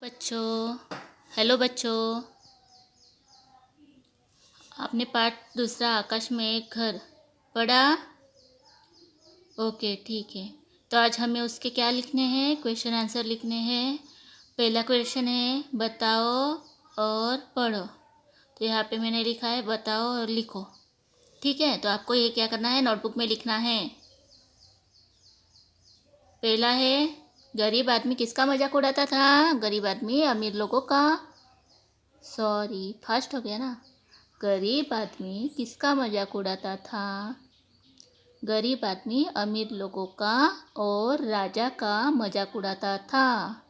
बच्चों, हेलो बच्चों। आपने पाठ दूसरा आकाश में एक घर पढ़ा? ओके, ठीक है। तो आज हमें उसके क्या लिखने हैं, क्वेश्चन आंसर लिखने हैं। पहला क्वेश्चन है बताओ और पढ़ो। तो यहाँ पे मैंने लिखा है बताओ और लिखो। ठीक है, तो आपको ये क्या करना है, नोटबुक में लिखना है। पहला है गरीब आदमी किसका मजाक उड़ाता था? गरीब आदमी अमीर लोगों का। सॉरी, फास्ट हो गया ना। गरीब आदमी किसका मजाक उड़ाता था? गरीब आदमी अमीर लोगों का और राजा का मजाक उड़ाता था।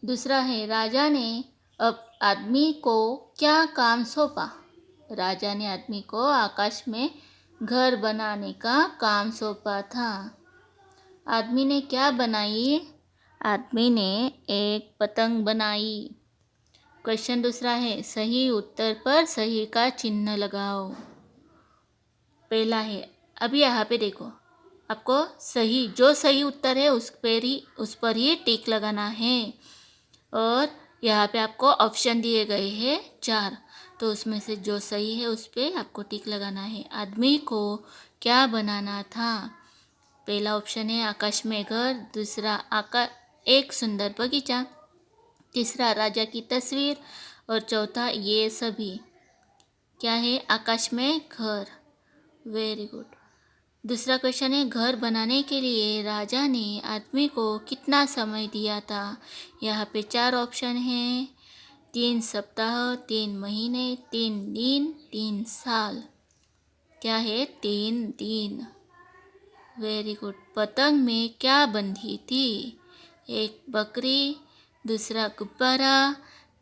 दूसरा है राजा ने अब आदमी को क्या काम सौंपा? राजा ने आदमी को आकाश में घर बनाने का काम सौंपा था। आदमी ने क्या बनाई? आदमी ने एक पतंग बनाई। क्वेश्चन दूसरा है सही उत्तर पर सही का चिन्ह लगाओ। पहला है, अभी यहाँ पे देखो, आपको सही जो सही उत्तर है उस पर ही टिक लगाना है। और यहाँ पे आपको ऑप्शन दिए गए हैं 4, तो उसमें से जो सही है उस पर आपको टिक लगाना है। आदमी को क्या बनाना था? पहला ऑप्शन है आकाश में घर, दूसरा एक सुंदर बगीचा, तीसरा राजा की तस्वीर और चौथा ये सभी। क्या है? आकाश में घर। Very good. दूसरा क्वेश्चन है घर बनाने के लिए राजा ने आदमी को कितना समय दिया था? यहाँ पे 4 ऑप्शन हैं, 3 सप्ताह, 3 महीने, 3 दिन, 3 साल। क्या है? 3 दिन। Very good. पतंग में क्या बंधी थी? एक बकरी, दूसरा गुब्बारा,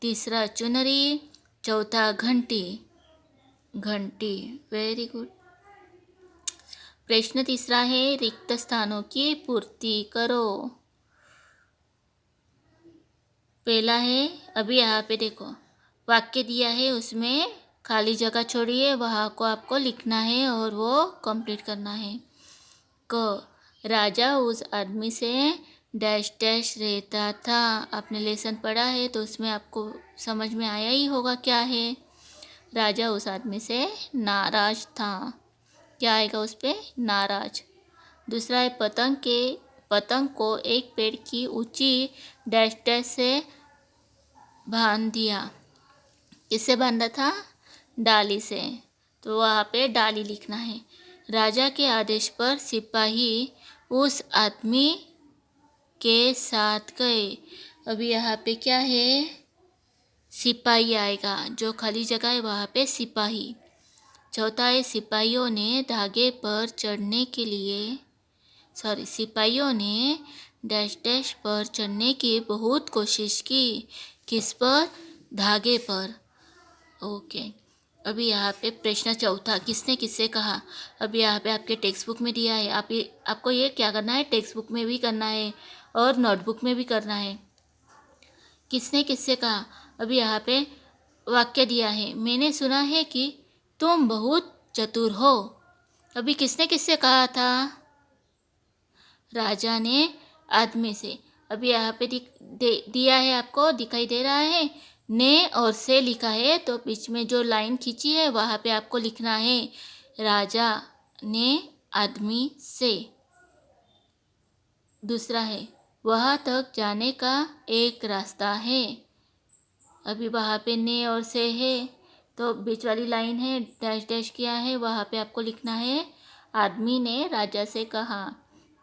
तीसरा चुनरी, चौथा घंटी। घंटी। Very good. प्रश्न तीसरा है रिक्त स्थानों की पूर्ति करो। पहला है, अभी यहाँ पे देखो वाक्य दिया है, उसमें खाली जगह छोड़िए, वहाँ को आपको लिखना है और वो कंप्लीट करना है। क राजा उस आदमी से डैश डैश रहता था। आपने लेसन पढ़ा है तो उसमें आपको समझ में आया ही होगा क्या है। राजा उस आदमी से नाराज था। क्या आएगा उस पे? नाराज। दूसरा है पतंग को एक पेड़ की ऊंची डैश डैश से बांध दिया। किससे बांधा था? डाली से। तो वहाँ पे डाली लिखना है। राजा के आदेश पर सिपाही उस आदमी के साथ गए। अभी यहाँ पे क्या है? सिपाही आएगा, जो खाली जगह है वहाँ पे सिपाही। चौथा है सिपाहियों ने डैश डैश पर चढ़ने की बहुत कोशिश की। किस पर? धागे पर। ओके। अभी यहाँ पे प्रश्न चौथा, किसने किससे कहा? अभी यहाँ पे आपके टेक्स्ट बुक में दिया है। आपको ये क्या करना है, टेक्स्ट बुक में भी करना है और नोटबुक में भी करना है। किसने किससे कहा? अभी यहाँ पे वाक्य दिया है, मैंने सुना है कि तुम बहुत चतुर हो। अभी किसने किससे कहा था? राजा ने आदमी से। अभी यहाँ पे दिया है, आपको दिखाई दे रहा है, ने और से लिखा है, तो बीच में जो लाइन खींची है वहाँ पे आपको लिखना है राजा ने आदमी से। दूसरा है वहाँ तक जाने का एक रास्ता है। अभी वहाँ पे ने और से है, तो बीच वाली लाइन है, डैश डैश किया है, वहाँ पे आपको लिखना है आदमी ने राजा से कहा।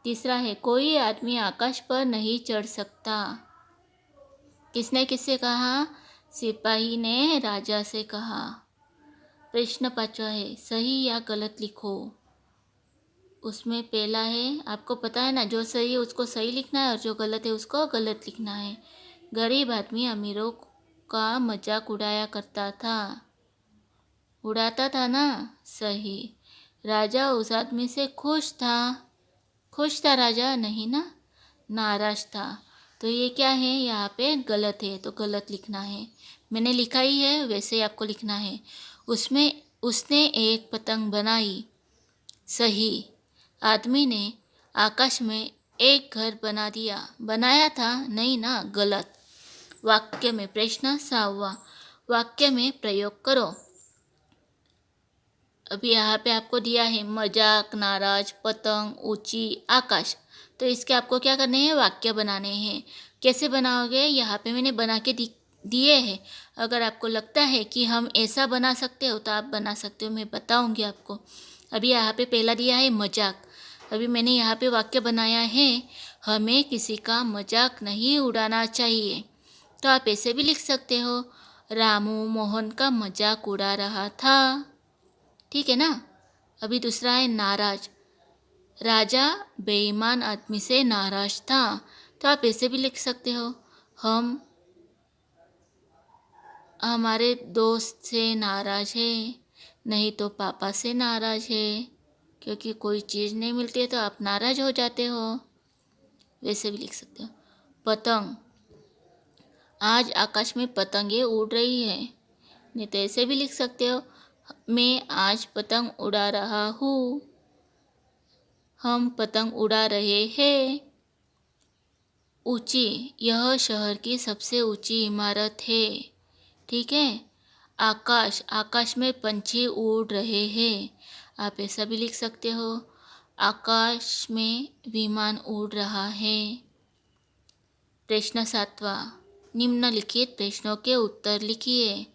तीसरा है कोई आदमी आकाश पर नहीं चढ़ सकता। किसने किससे कहा? सिपाही ने राजा से कहा। प्रश्न 5वां है सही या गलत लिखो। उसमें पहला है, आपको पता है ना, जो सही है उसको सही लिखना है और जो गलत है उसको गलत लिखना है। गरीब आदमी अमीरों का मजाक उड़ाता था ना? सही। राजा उस आदमी से खुश था राजा, नहीं ना, नाराज था। तो ये क्या है, यहाँ पे गलत है, तो गलत लिखना है। मैंने लिखा ही है, वैसे ही आपको लिखना है। उसने एक पतंग बनाई। सही। आदमी ने आकाश में एक घर बनाया था, नहीं ना, गलत। वाक्य में। प्रश्न 6वां, वाक्य में प्रयोग करो। अभी यहाँ पे आपको दिया है मजाक, नाराज, पतंग, ऊंची, आकाश। तो इसके आपको क्या करने हैं, वाक्य बनाने हैं। कैसे बनाओगे, यहाँ पे मैंने बना के दिए हैं। अगर आपको लगता है कि हम ऐसा बना सकते हो तो आप बना सकते हो, मैं बताऊंगी आपको। अभी यहाँ पे पहला दिया है मजाक। अभी मैंने यहाँ पे वाक्य बनाया है, हमें किसी का मजाक नहीं उड़ाना चाहिए। तो आप ऐसे भी लिख सकते हो, रामू मोहन का मजाक उड़ा रहा था। ठीक है ना। अभी दूसरा है नाराज। राजा बेईमान आदमी से नाराज था। तो आप ऐसे भी लिख सकते हो, हम हमारे दोस्त से नाराज है, नहीं तो पापा से नाराज है, क्योंकि कोई चीज़ नहीं मिलती है तो आप नाराज हो जाते हो। वैसे भी लिख सकते हो। पतंग, आज आकाश में पतंगे उड़ रही है। नहीं तो ऐसे भी लिख सकते हो, मैं आज पतंग उड़ा रहा हूँ, हम पतंग उड़ा रहे हैं। ऊंची, यह शहर की सबसे ऊंची इमारत है। ठीक है। आकाश, आकाश में पंछी उड़ रहे हैं। आप ऐसा भी लिख सकते हो, आकाश में विमान उड़ रहा है। प्रश्न 7वां, निम्नलिखित प्रश्नों के उत्तर लिखिए।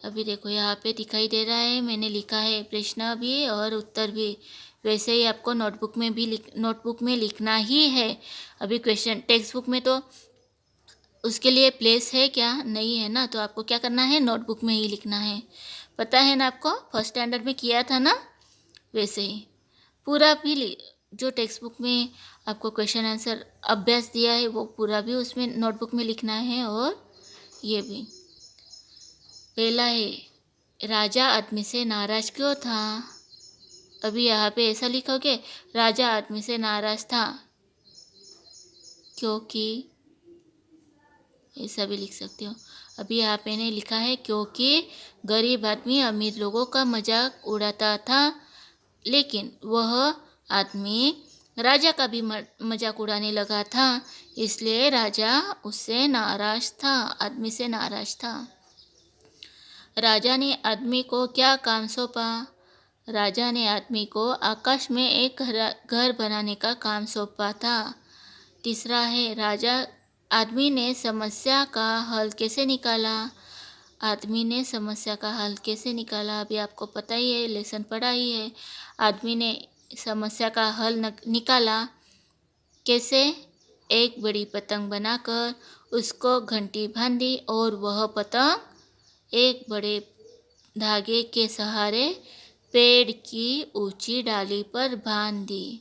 अभी देखो यहाँ पे दिखाई दे रहा है, मैंने लिखा है प्रश्न भी और उत्तर भी। वैसे ही आपको नोटबुक में लिखना ही है। अभी क्वेश्चन टेक्स्ट बुक में तो उसके लिए प्लेस है क्या, नहीं है ना, तो आपको क्या करना है, नोटबुक में ही लिखना है। पता है ना आपको, फर्स्ट स्टैंडर्ड में किया था ना, वैसे ही पूरा भी जो टेक्स्ट बुक में आपको क्वेश्चन आंसर अभ्यास दिया है वो पूरा भी उसमें नोटबुक में लिखना है। और ये भी पहला है, राजा आदमी से नाराज क्यों था। अभी यहाँ पे ऐसा लिखोगे, राजा आदमी से नाराज था क्योंकि, ऐसा भी लिख सकते हो। अभी यहाँ पे ने लिखा है क्योंकि गरीब आदमी अमीर लोगों का मजाक उड़ाता था, लेकिन वह आदमी राजा का भी मजाक उड़ाने लगा था, इसलिए राजा उससे नाराज था, आदमी से नाराज था। राजा ने आदमी को क्या काम सौंपा। राजा ने आदमी को आकाश में एक घर बनाने का काम सौंपा था। तीसरा है, राजा आदमी ने समस्या का हल कैसे निकाला। आदमी ने समस्या का हल कैसे निकाला, अभी आपको पता ही है, लेसन पढ़ा ही है। आदमी ने समस्या का हल निकाला कैसे, एक बड़ी पतंग बनाकर उसको घंटी बांधी और वह पतंग एक बड़े धागे के सहारे पेड़ की ऊंची डाली पर बांध दी।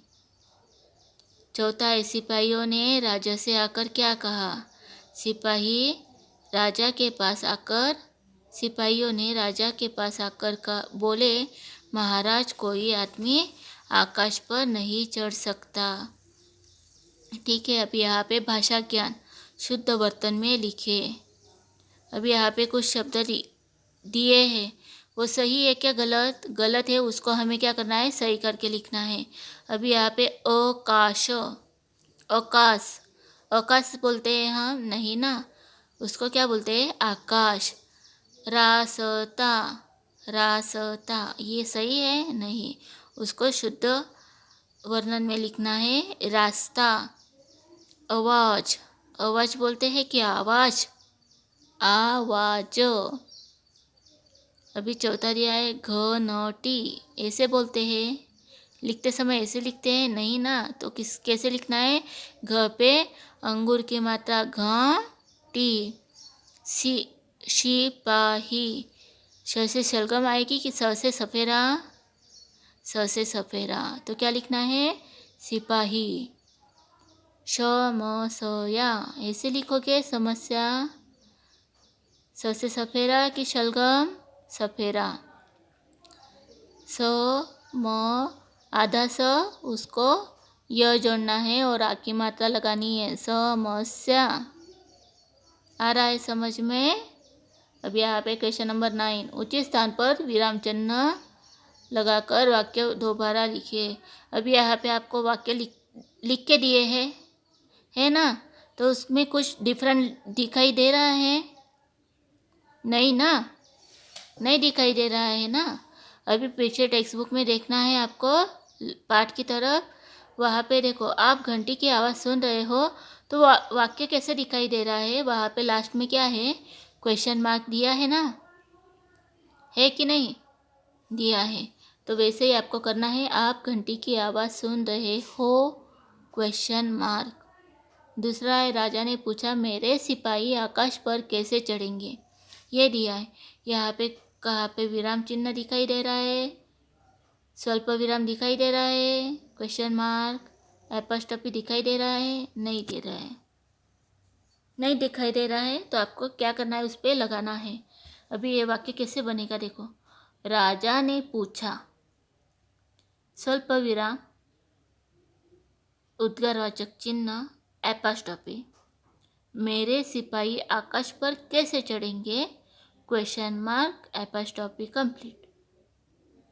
चौथा है, सिपाहियों ने राजा से आकर क्या कहा। सिपाहियों ने राजा के पास आकर बोले, महाराज कोई आदमी आकाश पर नहीं चढ़ सकता। ठीक है। अभी यहाँ पे भाषा ज्ञान, शुद्ध वर्तन में लिखे। अभी यहाँ पे कुछ शब्द दिए हैं, वो सही है क्या गलत, गलत है उसको हमें क्या करना है, सही करके लिखना है। अभी यहाँ पे आकाश, आकाश, आकाश बोलते हैं हम, नहीं ना, उसको क्या बोलते हैं, आकाश। रास्ता, रास्ता, ये सही है, नहीं, उसको शुद्ध वर्णन में लिखना है, रास्ता। आवाज, आवाज बोलते हैं क्या, आवाज, आवाज। अभी चौथा दिया है घनटी, ऐसे बोलते हैं, लिखते समय ऐसे लिखते हैं, नहीं ना, तो कैसे लिखना है, घ पे अंगूर की मात्रा घ टी। सिपाही, श से शलगम आएगी कि स से सफेरा, स से सफेरा, तो क्या लिखना है, सिपाही। समस्या, ऐसे लिखोगे समस्या, स से सफेरा कि शलगम, सफेरा। आधा स उसको य जोड़ना है और आ की मात्रा लगानी है, समस्या। आ रहा है समझ में। अब यहाँ पे क्वेश्चन नंबर 9, उचित स्थान पर विराम चिन्ह लगाकर वाक्य दोबारा लिखिए। अभी यहाँ पे आपको वाक्य लिख के दिए हैं, है ना, तो उसमें कुछ डिफरेंट दिखाई दे रहा है? नहीं ना, नहीं दिखाई दे रहा है ना। अभी पीछे टेक्स्ट बुक में देखना है आपको, पाठ की तरफ। वहाँ पे देखो, आप घंटी की आवाज़ सुन रहे हो तो वाक्य कैसे दिखाई दे रहा है? वहाँ पे लास्ट में क्या है? क्वेश्चन मार्क दिया है ना, है कि नहीं? दिया है। तो वैसे ही आपको करना है, आप घंटी की आवाज़ सुन रहे हो, क्वेश्चन मार्क। दूसरा है, राजा ने पूछा मेरे सिपाही आकाश पर कैसे चढ़ेंगे? ये दिया है। यहाँ पे कहाँ पे विराम चिन्ह दिखाई दे रहा है? स्वल्प विराम दिखाई दे रहा है? क्वेश्चन मार्क एपोस्ट्रोफी दिखाई दे रहा है? नहीं दे रहा है, नहीं दिखाई दे रहा है। तो आपको क्या करना है? उस पर लगाना है। अभी ये वाक्य कैसे बनेगा देखो, राजा ने पूछा, स्वल्प विराम, उद्गारवाचक चिन्ह, एपोस्ट्रोफी, मेरे सिपाही आकाश पर कैसे चढ़ेंगे? Question mark apostrophe complete.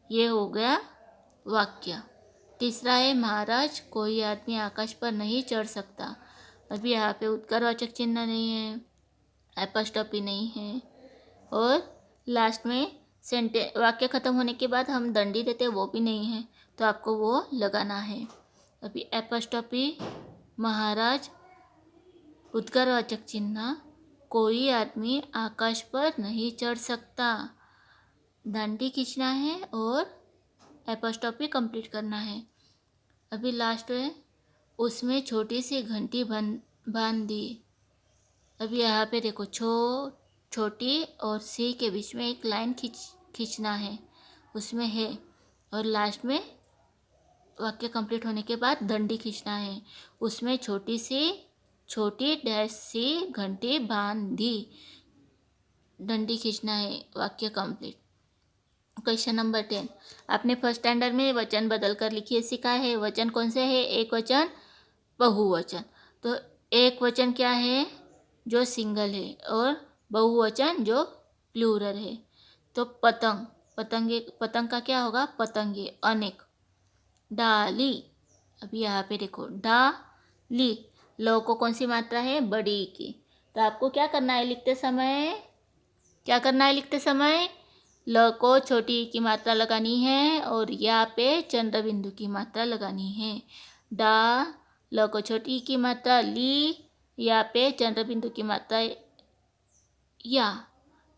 ये हो गया वाक्य। तीसरा है, महाराज कोई आदमी आकाश पर नहीं चढ़ सकता। अभी यहाँ पे उद्गारवाचक चिन्ह नहीं है, एपोस्ट्रोफी नहीं है, और लास्ट में वाक्य खत्म होने के बाद हम दंडी देते वो भी नहीं है, तो आपको वो लगाना है। अभी एपोस्ट्रोफी, महाराज, उद्गारवाचक चिन्ह, कोई आदमी आकाश पर नहीं चढ़ सकता, डंडी खींचना है और एपोस्ट्रोफी कंप्लीट करना है। अभी लास्ट है, उसमें छोटी सी घंटी बांध दी। अभी यहाँ पे देखो, छोटी और सी के बीच में एक लाइन खींचना है, उसमें है, और लास्ट में वाक्य कंप्लीट होने के बाद डंडी खींचना है, उसमें छोटी डैश सी घंटी बांध दी, डंडी खींचना है, वाक्य कंप्लीट। क्वेश्चन नंबर 10, आपने फर्स्ट स्टैंडर्ड में वचन बदल कर लिखिए सीखा है। वचन कौन से है? एक वचन, बहुवचन। तो एक वचन क्या है? जो सिंगल है, और बहुवचन जो प्लूरल है। तो पतंग, पतंग का क्या होगा? पतंगे, अनेक। डाली, अभी यहाँ पे देखो, डाली, लो को कौन सी मात्रा है? बड़ी की। तो आपको क्या करना है लिखते समय? क्या करना है लिखते समय? ल को छोटी की मात्रा लगानी है, और या पे चंद्र बिंदु की मात्रा लगानी है। ल को छोटी की मात्रा ली, या पे चंद्र बिंदु की मात्रा या,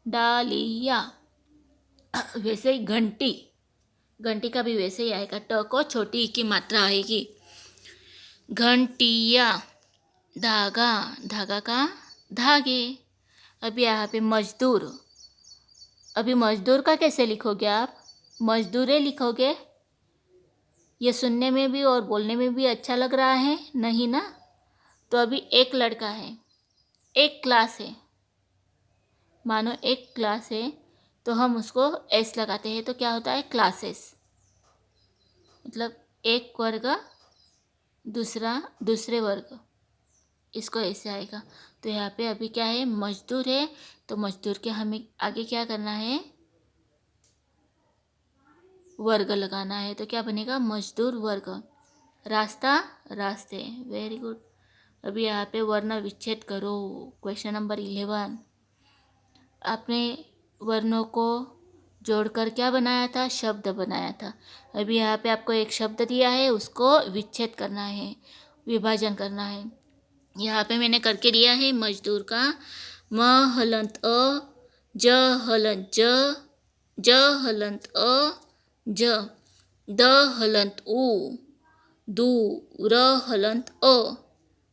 डालिया। वैसे ही घंटी का भी वैसे ही आएगा, ट को छोटी की मात्रा आएगी, घंटिया। धागा का धागे। अभी यहाँ पे मजदूर, अभी मजदूर का कैसे लिखोगे आप? मजदूरे लिखोगे? ये सुनने में भी और बोलने में भी अच्छा लग रहा है नहीं ना? तो अभी एक लड़का है, एक क्लास है, मानो एक क्लास है, तो हम उसको एस लगाते हैं, तो क्या होता है? क्लासेस। मतलब एक वर्ग, दूसरे वर्ग, इसको ऐसे आएगा। तो यहाँ पे अभी क्या है? मजदूर है, तो मजदूर के हमें आगे क्या करना है? वर्ग लगाना है। तो क्या बनेगा? मजदूर वर्ग। रास्ता, रास्ते। Very good. अभी यहाँ पे वर्ण विच्छेद करो। क्वेश्चन नंबर 11, आपने वर्णों को जोड़कर क्या बनाया था? शब्द बनाया था। अभी यहाँ पे आपको एक शब्द दिया है, उसको विच्छेद करना है, विभाजन करना है। यहाँ पे मैंने करके दिया है मजदूर का, म हलंत अ, ज हलंत ज हलंत अ, ज, द हलंत उ, दू, र हलंत अ,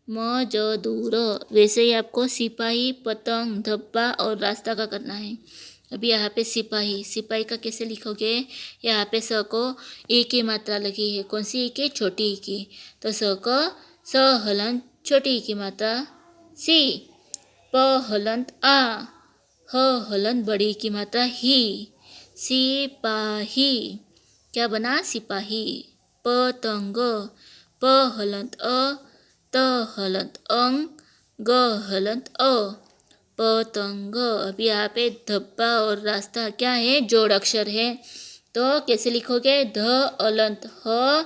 म ज दूर। वैसे ही आपको सिपाही, पतंग, धब्बा और रास्ता का करना है। अभी यहाँ पे सिपाही का कैसे लिखोगे? यहाँ पे स को ई की मात्रा लगी है, कौन सी ई की? छोटी ई की। तो स को स हलंत छोटी ई की मात्रा सी, प हलंत आ, ह हलंत बड़ी की मात्रा ही, सिपाही। क्या बना? सिपाही। पतंग, प हलंत अ, त हलंत अंग, ग हलंत अ, पतंग। अभी यहाँ पे धब्बा और रास्ता क्या है? जोड़ अक्षर है, तो कैसे लिखोगे? ध अलंत ह,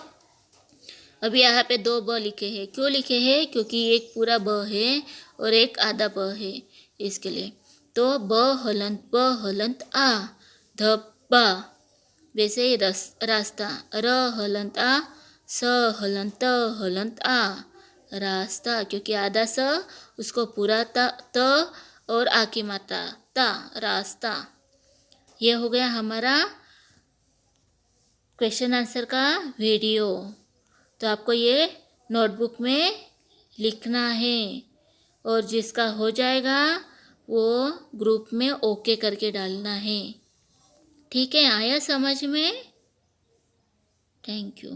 अभी यहाँ पे 2 ब लिखे हैं। क्यों लिखे हैं? क्योंकि एक पूरा ब है और एक आधा ब है, इसके लिए। तो ब हलंत आ, धब्बा। वैसे ही रास्ता, र हलंत आ, स हलंत आ, रास्ता। क्योंकि आधा स, उसको पूरा त और आ की मात्रा ता, रास्ता। ये हो गया हमारा क्वेश्चन आंसर का वीडियो। तो आपको ये नोटबुक में लिखना है और जिसका हो जाएगा वो ग्रुप में ओके करके डालना है। ठीक है, आया समझ में? Thank you.